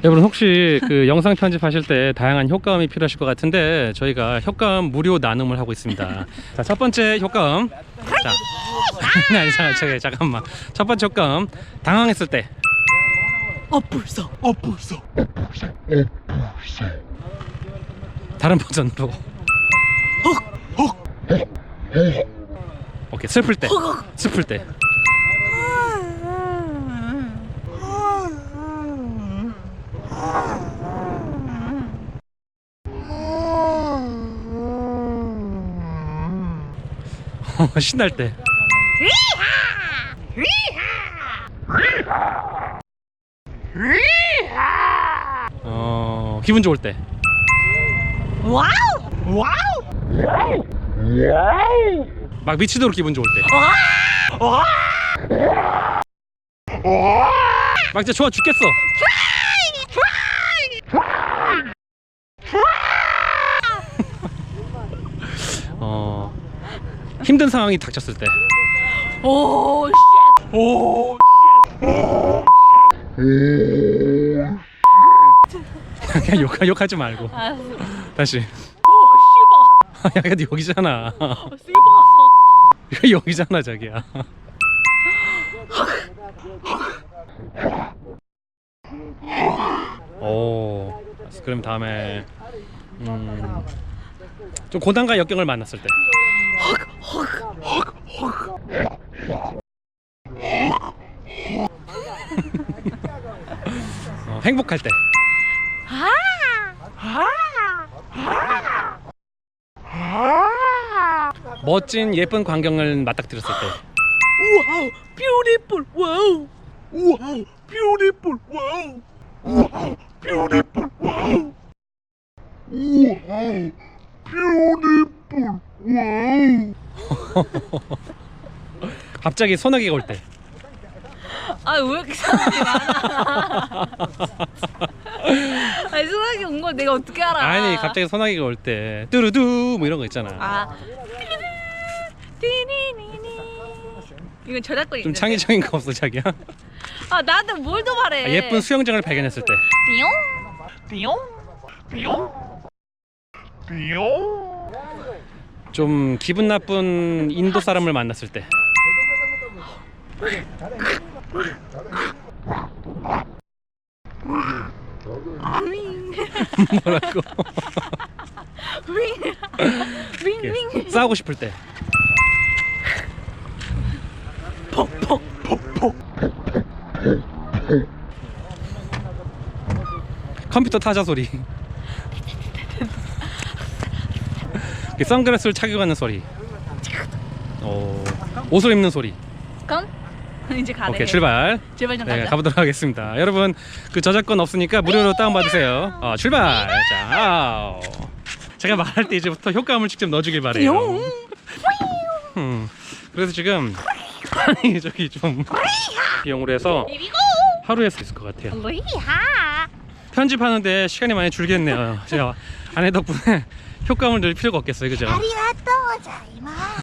여러분 혹시 그 영상 편집하실 때 다양한 효과음이 필요하실 것 같은데 저희가 효과음 무료 나눔을 하고 있습니다. 자, 첫 번째 효과음. 자, 아니 잠깐만. 첫 번째 효과음. 당황했을 때. 불쌍. 다른 버전으로. 오케이, 슬플 때. 슬플 때. 신날 때. 기분 좋을 때. 와우. 막 미치도록 기분 좋을 때. 막 진짜 좋아 죽겠어. 힘든 상황이 닥쳤을 때. 오 그냥 욕하지 말고. 다시. 씨발. 야, 근데 여기잖아. 씨발. 이거 여기잖아, 자기야. 오. 그럼 다음에 좀 고난과 역경을 만났을 때. 행복할 때. 멋진 예쁜 광경을 맞닥뜨렸을 때. 와우, 뷰티풀. 와우. 와우, 뷰티풀. 와우. 와우, 뷰티풀. 와우. 와우, 뷰티풀. 와우. 갑자기 소나기가 올 때. 아, 왜 이렇게 사람이 많아? 아니, 소나기 온 걸 내가 어떻게 알아? 아니, 갑자기 소나기가 올 때. 뚜루두 뭐 이런 거 있잖아. 아. 띠니니니. 이건 저작권이 좀 있는데. 창의적인 거 없어, 자기야? 아, 나한테 뭘 더 말해? 예쁜 수영장을 발견했을 때. 띠용? 좀 기분 나쁜 인도 사람을 만났을 때. 뭐라고? 윙. 싸우고 싶을 때. 컴퓨터 타자 소리. 선글라스를 착용하는 소리. 옷을 입는 소리. 그럼 이제 가네. 오케이, 출발. 제발 좀 네, 가자. 가보도록 하겠습니다. 여러분, 그 저작권 없으니까 무료로 다운받으세요. 출발. 자, 제가 말할 때 이제부터 효과음을 직접 넣어주길 바래요. 그래서 지금 저기 좀 비용으로 해서 하루에 쓸 것 같아요. 편집하는데 시간이 많이 줄겠네요. 제가 아내 덕분에 효과음을 넣을 필요가 없겠어요, 그죠?